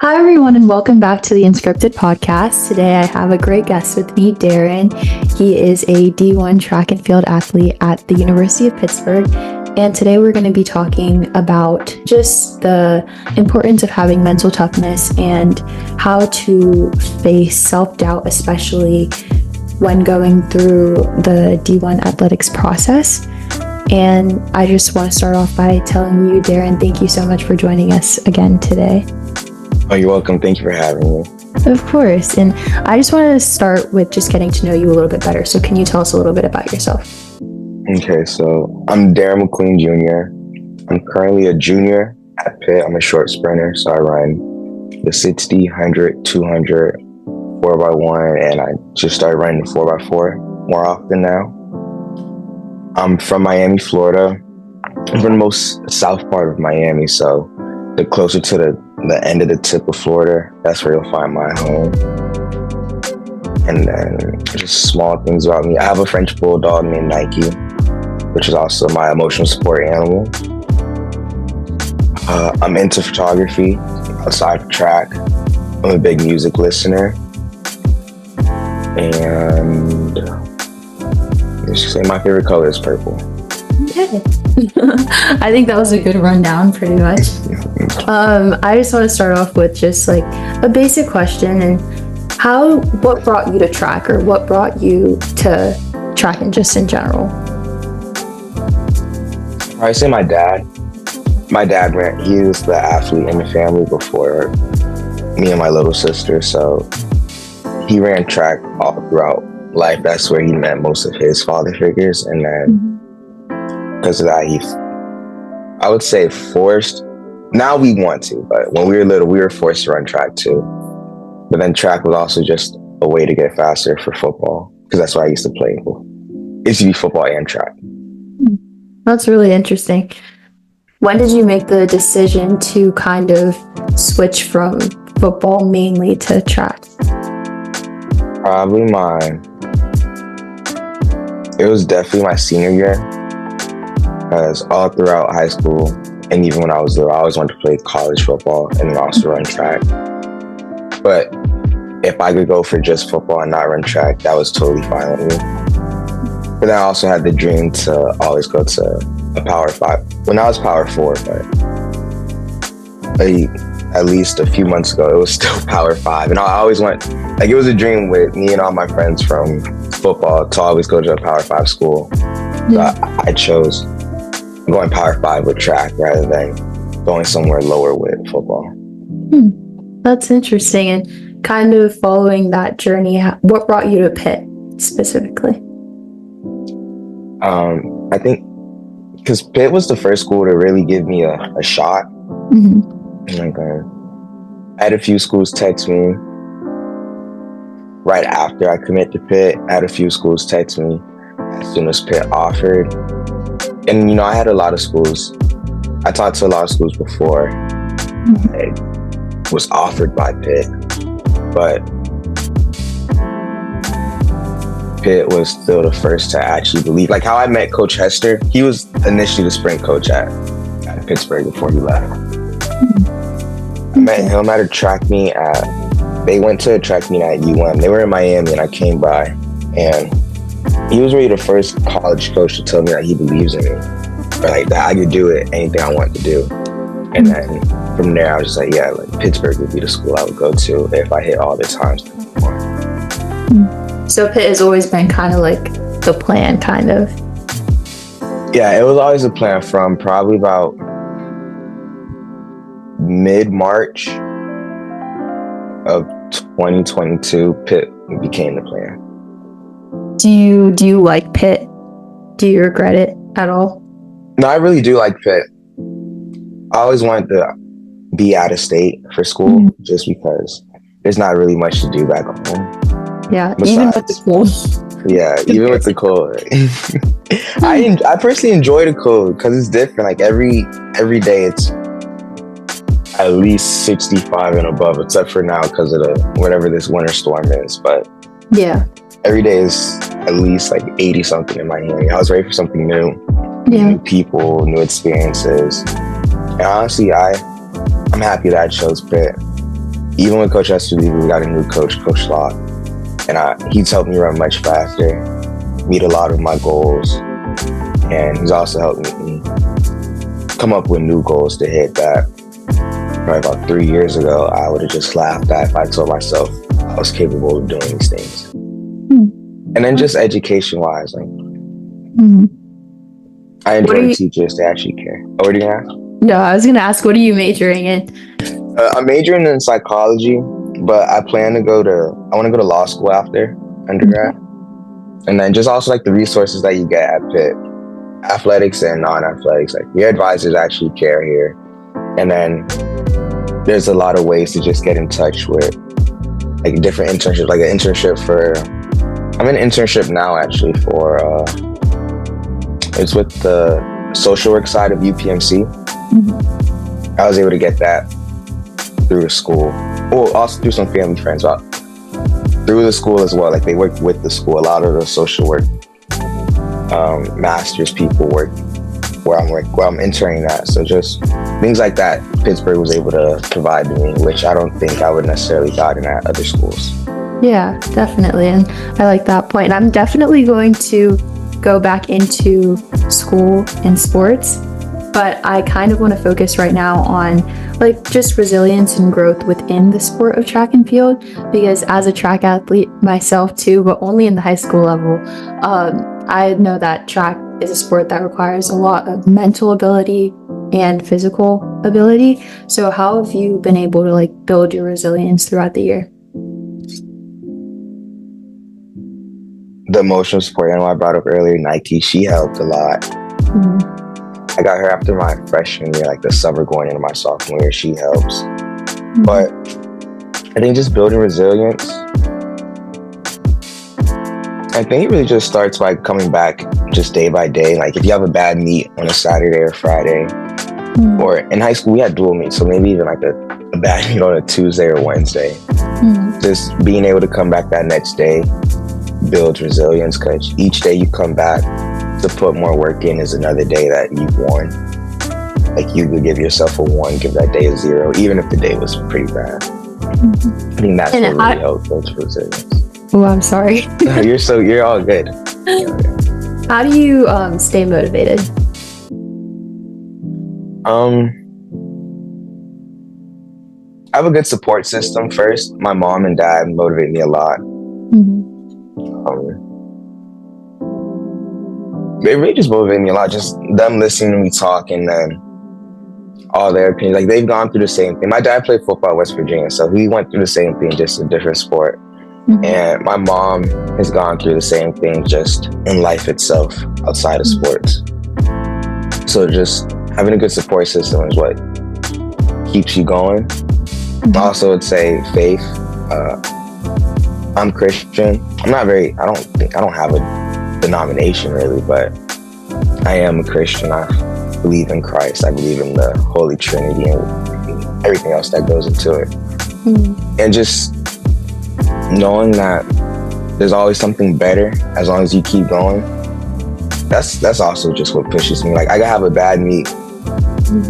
Hi, everyone, and welcome back to the Unscripted Podcast. Today, I have a great guest with me, Darren. He is a D1 track and field athlete at the University of Pittsburgh. And today, we're going to be talking about just the importance of having mental toughness and how to face self-doubt, especially when going through the D1 athletics process. And I just want to start off by telling you, Darren, thank you so much for joining us again today. Oh, you're welcome. Thank you for having me. Of course. And I just wanted to start with just getting to know you a little bit better. So can you tell us a little bit about yourself? Okay, so I'm Darren McQueen Jr. I'm currently a junior at Pitt. I'm a short sprinter, so I run the 60, 100, 200, 4x1, and I just started running the 4x4 more often now. I'm from Miami, Florida. I'm from the most south part of Miami, so the closer to the end of the tip of Florida, that's where you'll find my home. And then just small things about me. I have a French bulldog named Nike, which is also my emotional support animal. I'm into photography outside of track. I'm a big music listener. And let's just say my favorite color is purple. Okay. I think that was a good rundown, pretty much. I just want to start off with just like a basic question, and what brought you to track, or what brought you to track and just in general? I say my dad. My dad he was the athlete in the family before me and my little sister, so he ran track all throughout life. That's where he met most of his father figures, and then because of that, I would say forced. Now we want to, but when we were little, we were forced to run track too. But then track was also just a way to get faster for football, because that's what I used to play. It used to be football and track. That's really interesting. When did you make the decision to kind of switch from football mainly to track? Probably it was definitely my senior year, because all throughout high school, and even when I was little, I always wanted to play college football and then also run track. But if I could go for just football and not run track, that was totally fine with me. But then I also had the dream to always go to a Power 5. Well, now it's Power 4, but at least a few months ago, it was still Power 5. And I always went, it was a dream with me and all my friends from football to always go to a Power 5 school. So I chose going Power 5 with track rather than going somewhere lower with football. That's interesting. And kind of following that journey, what brought you to Pitt specifically? I think because Pitt was the first school to really give me a shot. Like, I had a few schools text me right after I commit to Pitt. I had a few schools text me as soon as Pitt offered. And, I had a lot of schools. I talked to a lot of schools before I was offered by Pitt. But Pitt was still the first to actually believe. Like how I met Coach Hester, he was initially the sprint coach at Pittsburgh before he left. I met him at a track meet they went to a track meet at UM. They were in Miami and I came by, and he was really the first college coach to tell me that he believes in me, or like that I could do it, anything I want to do. And then from there, I was just like, yeah, like Pittsburgh would be the school I would go to if I hit all the times before. So Pitt has always been kind of like the plan, kind of. Yeah, it was always a plan from probably about mid-March of 2022. Pitt became the plan. Do you like Pitt? Do you regret it at all? No, I really do like Pitt. I always wanted to be out of state for school just because there's not really much to do back home. Yeah, even with the cold. Yeah, even with the cold. I personally enjoy the cold because it's different. Like every day it's at least 65 and above, except for now because of whatever this winter storm is. But yeah, every day is at least like 80 something in Miami. I was ready for something new. New people, new experiences. And honestly, I'm happy that I chose Pitt. even when Coach has to leave, we got a new coach, Coach Locke, and he's helped me run much faster, meet a lot of my goals, and he's also helped me come up with new goals to hit that probably about 3 years ago I would have just laughed at if I told myself I was capable of doing these things. And then just education-wise, like, I enjoy teachers. They actually care. Oh, what are you gonna ask? No, I was gonna ask, what are you majoring in? I'm majoring in psychology, but I want to go to law school after undergrad. And then just also like the resources that you get at Pitt, athletics and non-athletics, like your advisors actually care here. And then there's a lot of ways to just get in touch with like different internships, like an internship I'm in an internship now actually for, it's with the social work side of UPMC. I was able to get that through the school. Well, also through some family friends, but through the school as well. Like they work with the school. A lot of the social work masters people work where I'm interning at. So just things like that Pittsburgh was able to provide to me, which I don't think I would necessarily gotten at other schools. Yeah, definitely. And I like that point. I'm definitely going to go back into school and sports, but I kind of want to focus right now on like just resilience and growth within the sport of track and field, because as a track athlete myself too, but only in the high school level, I know that track is a sport that requires a lot of mental ability and physical ability. So how have you been able to like build your resilience throughout the year? The emotional support animal I brought up earlier, Nike, she helped a lot. I got her after my freshman year, like the summer going into my sophomore year, she helps. But I think just building resilience, I think it really just starts by coming back just day by day. Like if you have a bad meet on a Saturday or Friday, or in high school we had dual meets, so maybe even like a bad meet on a Tuesday or Wednesday. Just being able to come back that next day builds resilience, because each day you come back to put more work in is another day that you've won. Like you could give yourself a 1, give that day a 0, even if the day was pretty bad. I think that's what really helps build resilience. Oh, I'm sorry. You're all good. How do you stay motivated? I have a good support system first. My mom and dad motivate me a lot. They really just motivate me a lot. Just them listening to me talk, and then all their opinions. Like they've gone through the same thing. My dad played football at West Virginia, so he went through the same thing, just a different sport. And my mom has gone through the same thing just in life itself, outside of sports. So just having a good support system is what keeps you going. Also, would say faith. I'm Christian. I don't have a denomination really, but I am a Christian. I believe in Christ. I believe in the Holy Trinity and everything else that goes into it. And just knowing that there's always something better as long as you keep going. That's also just what pushes me. Like I could have a bad meet.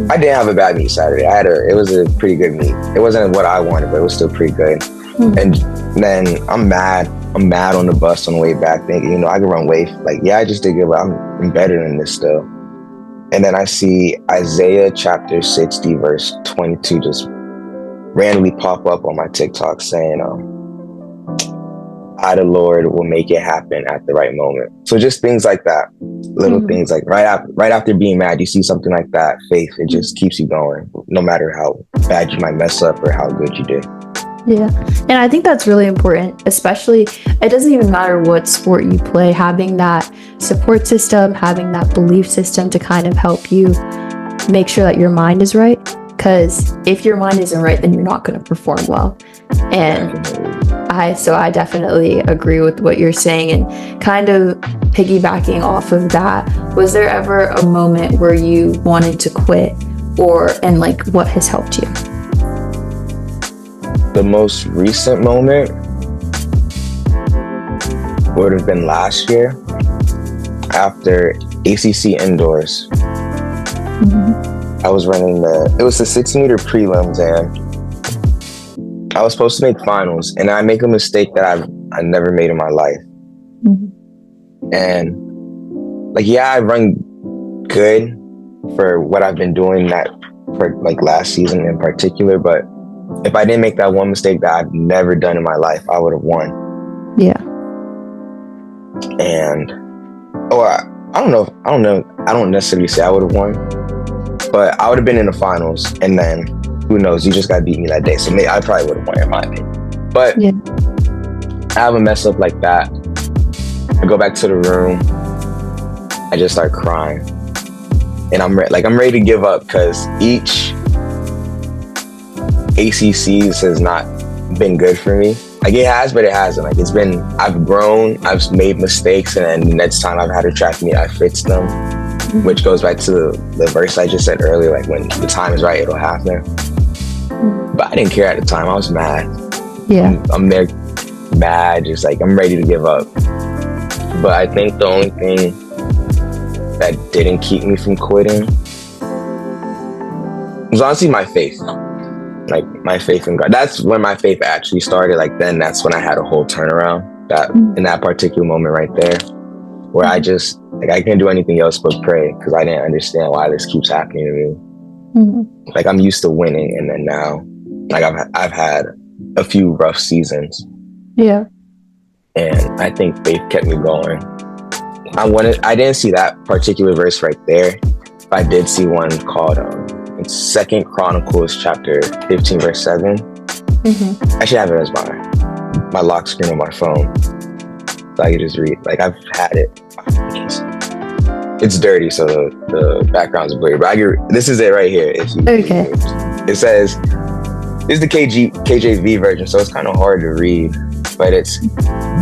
I didn't have a bad meet Saturday. It was a pretty good meet. It wasn't what I wanted, but it was still pretty good. And then I'm mad on the bus on the way back thinking, I can run way, I just did good, but I'm better than this still. And then I see Isaiah chapter 60 verse 22 just randomly pop up on my TikTok saying, I, the Lord, will make it happen at the right moment. So just things like that, little things like right after being mad, you see something like that, faith, it just keeps you going, no matter how bad you might mess up or how good you did. Yeah. And I think that's really important, especially, it doesn't even matter what sport you play, having that support system, having that belief system to kind of help you make sure that your mind is right. Because if your mind isn't right, then you're not going to perform well. And I definitely agree with what you're saying. And kind of piggybacking off of that, was there ever a moment where you wanted to quit, and what has helped you? The most recent moment would have been last year after ACC indoors. I was running it was the 6-meter prelims, and I was supposed to make finals, and I make a mistake that I never made in my life. And like, yeah, I run good for what I've been doing that for like last season in particular, but if I didn't make that one mistake that I've never done in my life, I would have won. Yeah. And I don't necessarily say I would have won, but I would have been in the finals, and then who knows, you just got to beat me that day, so maybe I probably would have won in my opinion. But Yeah. I have a mess up like that, I go back to the room, I just start crying, and I'm ready to give up, because each ACCs has not been good for me. Like, it has, but it hasn't. Like, I've grown, I've made mistakes, and then the next time I've had a track meet, I fixed them, which goes back to the verse I just said earlier, like, when the time is right, it'll happen. But I didn't care at the time. I was mad. Yeah. I'm there mad, just like, I'm ready to give up. But I think the only thing that didn't keep me from quitting was honestly my faith. Like, my faith in God. That's when my faith actually started. Like, then that's when I had a whole turnaround, that in that particular moment right there, where I just, like, I can't do anything else but pray, because I didn't understand why this keeps happening to me. Like, I'm used to winning, and then now, like, I've had a few rough seasons. Yeah. And I think faith kept me going. I didn't see that particular verse right there, but I did see one called it's 2 Chronicles chapter 15 verse 7. I should have it as my lock screen on my phone, so I can just read. Like, I've had it. It's dirty, so the background's blurry, but this is it right here. Okay. It says, this is the KJV version, so it's kind of hard to read, but it's,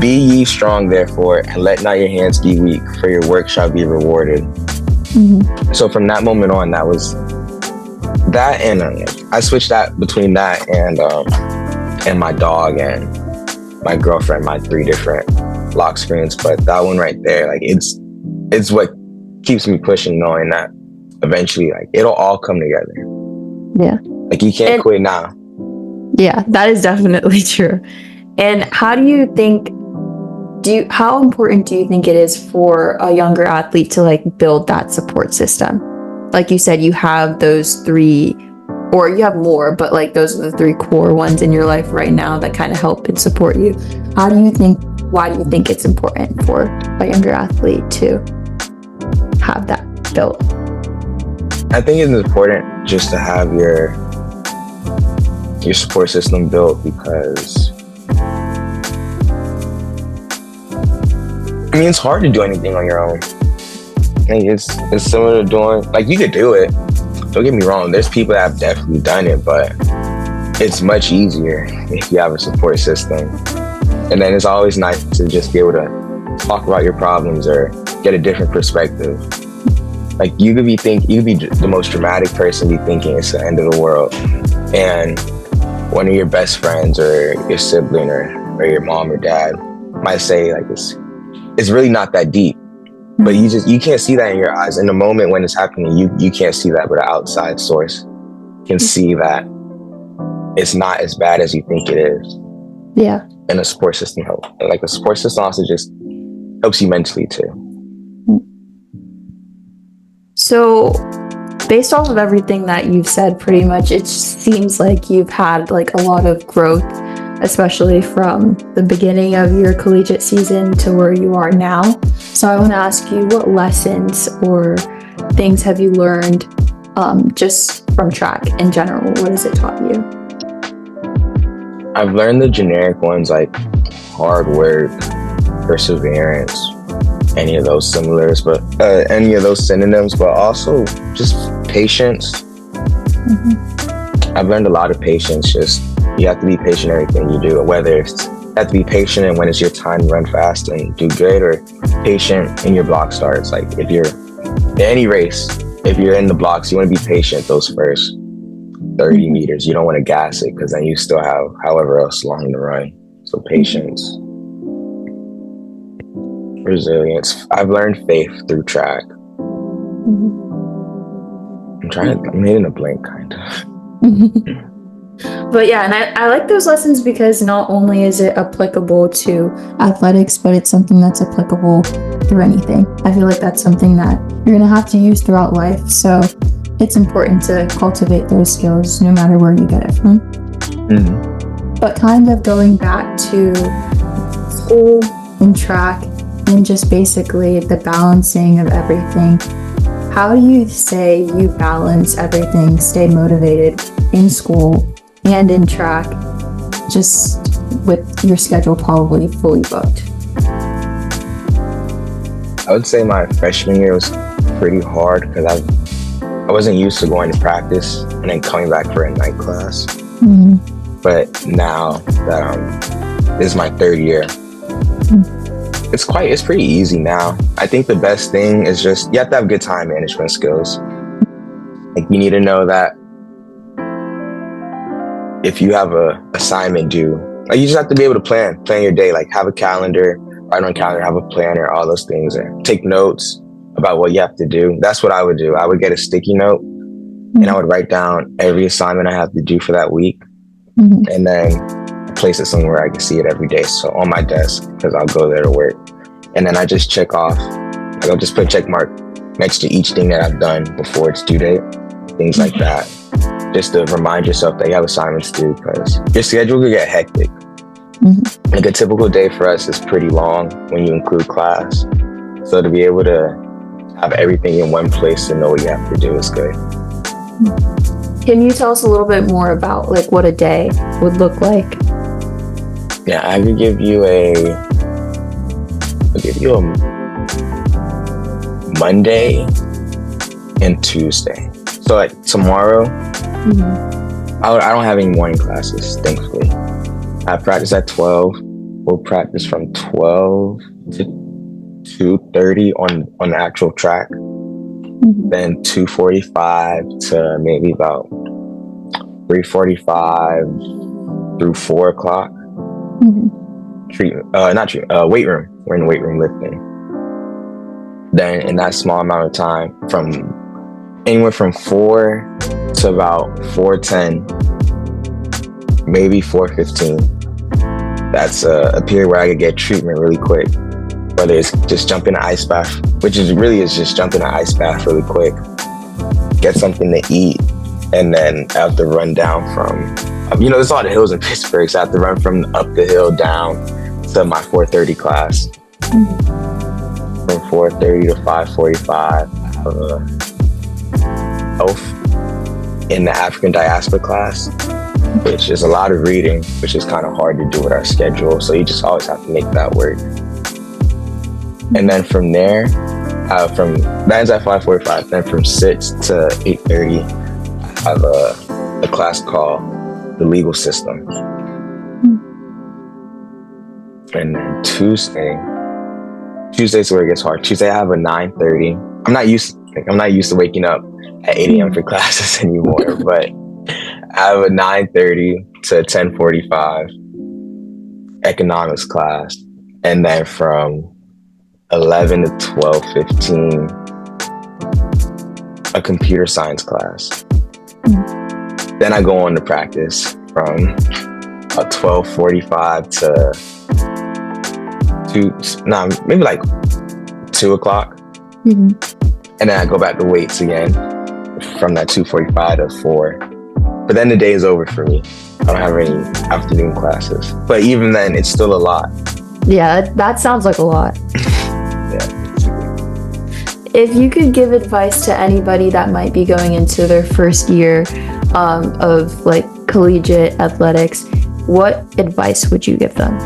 "Be ye strong, therefore, and let not your hands be weak, for your work shall be rewarded." So from that moment on, that was that, and I switched that between that and my dog and my girlfriend, my 3 different lock screens. But that one right there, like, it's what keeps me pushing, knowing that eventually, like, it'll all come together. Yeah. Like, you can't quit now. Yeah, that is definitely true. And how do you think, how important do you think it is for a younger athlete to, like, build that support system? Like you said, you have those 3, or you have more, but like, those are the 3 core ones in your life right now that kind of help and support you. Why do you think it's important for a younger athlete to have that built? I think it's important just to have your support system built, because I mean, it's hard to do anything on your own. I think it's similar to doing, like, you could do it, don't get me wrong, there's people that have definitely done it, but it's much easier if you have a support system. And then it's always nice to just be able to talk about your problems or get a different perspective. Like, you could be the most dramatic person, be thinking it's the end of the world, and one of your best friends or your sibling or your mom or dad might say, like, it's really not that deep, but you can't see that in your eyes. In the moment when it's happening, you can't see that, but an outside source can see that it's not as bad as you think it is. Yeah. And a support system helps. Like, a support system also just helps you mentally too. So, based off of everything that you've said, pretty much, it seems like you've had, like, a lot of growth, especially from the beginning of your collegiate season to where you are now. So I want to ask you, what lessons or things have you learned just from track in general? What has it taught you? I've learned the generic ones, like hard work, perseverance, any of those synonyms, but also just patience. I've learned a lot of patience. Just, you have to be patient in everything you do, whether it's, you have to be patient and when it's your time to run fast and do good, or patient in your block starts. Like, if you're in any race, if you're in the blocks, you want to be patient those first 30 meters. You don't want to gas it, because then you still have however else long to run. So patience, resilience. I've learned faith through track. I'm hitting a blank, kind of. But yeah, and I like those lessons because not only is it applicable to athletics, but it's something that's applicable through anything. I feel like that's something that you're going to have to use throughout life. So it's important to cultivate those skills no matter where you get it from. Mm-hmm. But kind of going back to school and track and just basically the balancing of everything, how do you say you balance everything, stay motivated in school and in track, just with your schedule probably fully booked? I would say my freshman year was pretty hard because I wasn't used to going to practice and then coming back for a night class. Mm-hmm. But now that this is my third year, it's pretty easy now. I think the best thing is just you have to have good time management skills. Like you need to know that if you have a assignment due, like you just have to be able to plan your day, like have a calendar, write on a calendar, have a planner, all those things, and take notes about what you have to do. That's what I would do. I would get a sticky note and I would write down every assignment I have to do for that week, and then place it somewhere I can see it every day. So on my desk, because I'll go there to work, and then I just check off. Like I'll just put a check mark next to each thing that I've done before its due date, things like that. Just to remind yourself that you have assignments due, because your schedule could get hectic. Like a typical day for us is pretty long when you include class. So to be able to have everything in one place and know what you have to do is good. Can you tell us a little bit more about like what a day would look like? Yeah, I could give you a Monday and Tuesday. So like tomorrow, I don't have any morning classes, thankfully. I practice at 12. We'll practice from 12 to 2:30 on the actual track. Then 2:45 to maybe about 3:45 through 4 o'clock. Weight room. We're in the weight room lifting. Then in that small amount of time, from anywhere from 4 to about 4:10, maybe 4:15. That's a period where I could get treatment really quick. Whether it's just jump in an ice bath, which is just jump in an ice bath really quick, get something to eat, and then I have to run down from, there's a lot of hills in Pittsburgh, so I have to run from up the hill down to my 4:30 class. From 4:30 to 5:45, I have a health in the African diaspora class, which is a lot of reading, which is kind of hard to do with our schedule. So you just always have to make that work. And then from there, that ends at 5:45. Then from 6 to 8:30, I have a class called the legal system. And then Tuesday's where it gets hard. Tuesday I have a 9:30. I'm not used to waking up at 8 a.m. for classes anymore, but I have a 9:30 to 10:45 economics class, and then from 11 to 12:15 a computer science class. Then I go on to practice from 12:45 to maybe like 2 o'clock. And then I go back to weights again from that 2:45 to 4. But then the day is over for me. I don't have any afternoon classes. But even then, it's still a lot. Yeah, that sounds like a lot. Yeah. If you could give advice to anybody that might be going into their first year of like collegiate athletics, what advice would you give them?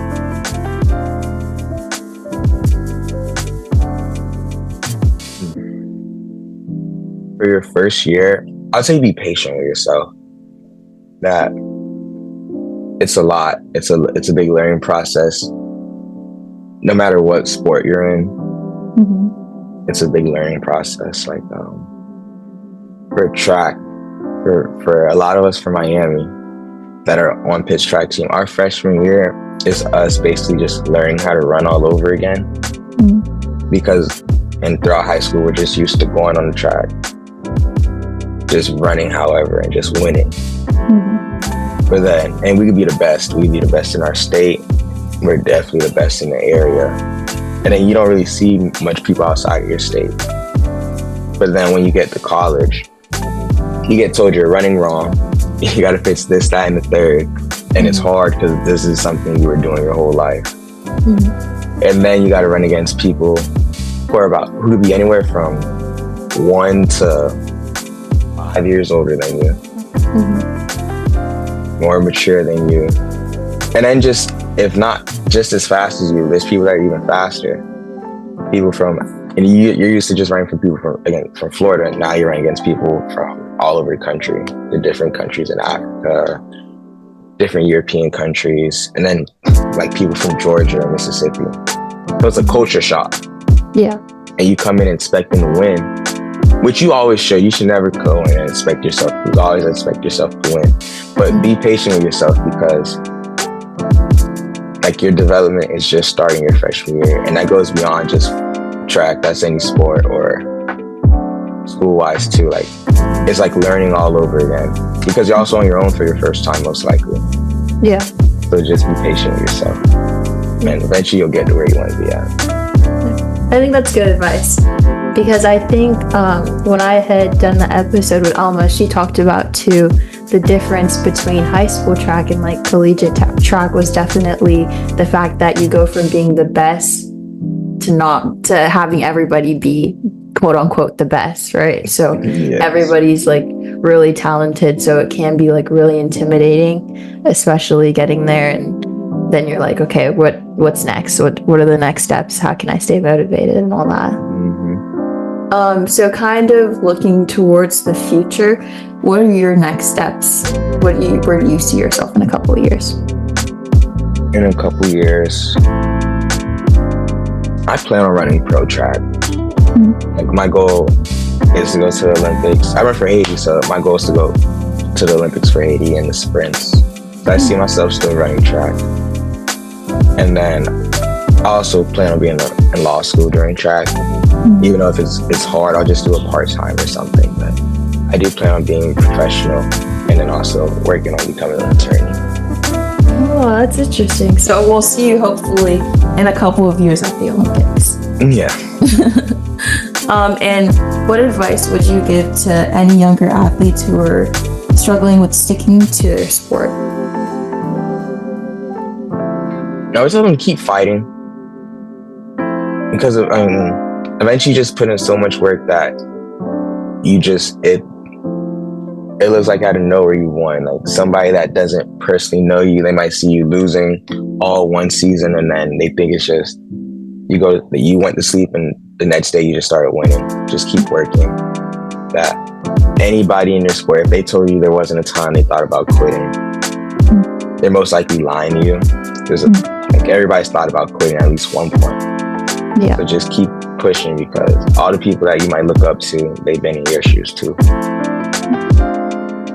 For your first year, I'd say be patient with yourself. That it's a lot. It's a big learning process. No matter what sport you're in, it's a big learning process. Like for track, for a lot of us from Miami that are on pitch track team, our freshman year is us basically just learning how to run all over again. Because throughout high school, we're just used to going on the track, just running however, and just winning. But then, and we could be the best. We could be the best in our state. We're definitely the best in the area. And then you don't really see much people outside of your state. But then when you get to college, you get told you're running wrong. You got to fix this, that, and the third. And it's hard because this is something you were doing your whole life. Mm-hmm. And then you got to run against people who could be anywhere from 1 to 5 years older than you. Mm-hmm. More mature than you. And then just, if not just as fast as you, there's people that are even faster. People and you're used to just running from people from Florida, and now you're running against people from all over the country, the different countries in Africa, different European countries, and then like people from Georgia and Mississippi. So it's a culture shock. Yeah. And you come in expecting to win, which you always should. You should never go in and expect yourself. You always expect yourself to win. But be patient with yourself, because like your development is just starting your freshman year. And that goes beyond just track. That's any sport or school-wise too. Like it's like learning all over again, because you're also on your own for your first time, most likely. Yeah. So just be patient with yourself, and eventually you'll get to where you want to be at. I think that's good advice, because I think when I had done the episode with Alma, she talked about too the difference between high school track and like collegiate track was definitely the fact that you go from being the best to having everybody be quote unquote the best, right? So yes. Everybody's like really talented, so it can be like really intimidating, especially getting there, and then you're like, okay, what's next? What are the next steps? How can I stay motivated and all that? Mm-hmm. So kind of looking towards the future, what are your next steps? Where do you see yourself in a couple of years? In a couple of years, I plan on running pro track. Mm-hmm. Like my goal is to go to the Olympics. I run for Haiti, so my goal is to go to the Olympics for Haiti in the sprints. So I see myself still running track. And then I also plan on being in law school during track. Mm-hmm. Even though if it's hard, I'll just do a part-time or something. But I do plan on being professional and then also working on becoming an attorney. Oh, that's interesting. So we'll see you hopefully in a couple of years at the Olympics. Yeah. And what advice would you give to any younger athletes who are struggling with sticking to their sport? I would tell them to keep fighting, because eventually you just put in so much work that it looks like out of nowhere you won. Like somebody that doesn't personally know you, they might see you losing all one season, and then they think it's just you went to sleep and the next day you just started winning. Just keep working. That anybody in your sport, if they told you there wasn't a time they thought about quitting, they're most likely lying to you. Like everybody's thought about quitting at least one point. Yeah. So just keep pushing, because all the people that you might look up to, they've been in your shoes too.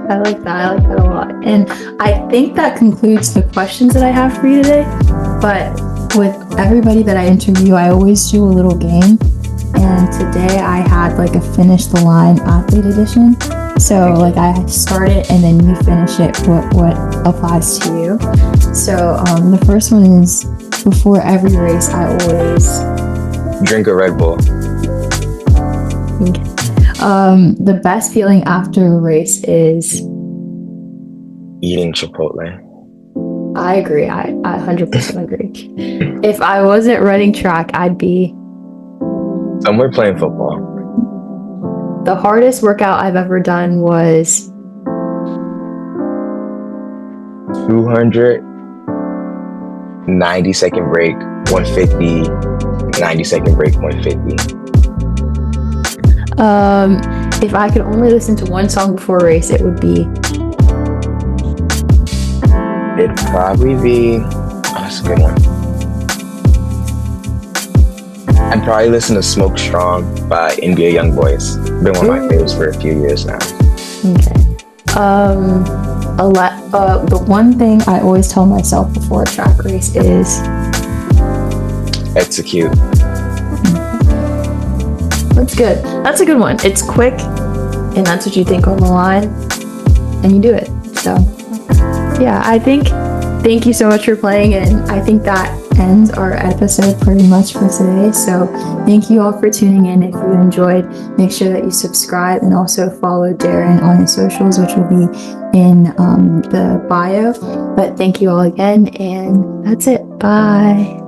I like that a lot. And I think that concludes the questions that I have for you today. But with everybody that I interview, I always do a little game. And today I had like a finish the line athlete edition. So like I start it and then you finish it, what applies to you. So the first one is, before every race, I always drink a Red Bull. Okay. The best feeling after a race is eating Chipotle. I agree. I 100% agree. If I wasn't running track, I'd be somewhere playing football. The hardest workout I've ever done was 200, 90-second break, 150, 90-second break, 150. If I could only listen to one song before a race, it'd probably be, that's a good one. I'd probably listen to Smoke Strong by NBA Youngboys. Been one of my favorites for a few years now. Okay. The one thing I always tell myself before a track race is execute. That's good. That's a good one. It's quick, and that's what you think on the line, and you do it. So, Yeah, thank you so much for playing, and I think that ends our episode pretty much for today. So thank you all for tuning in. If you enjoyed, make sure that you subscribe and also follow Darren on his socials, which will be in the bio. But thank you all again, and that's it. Bye.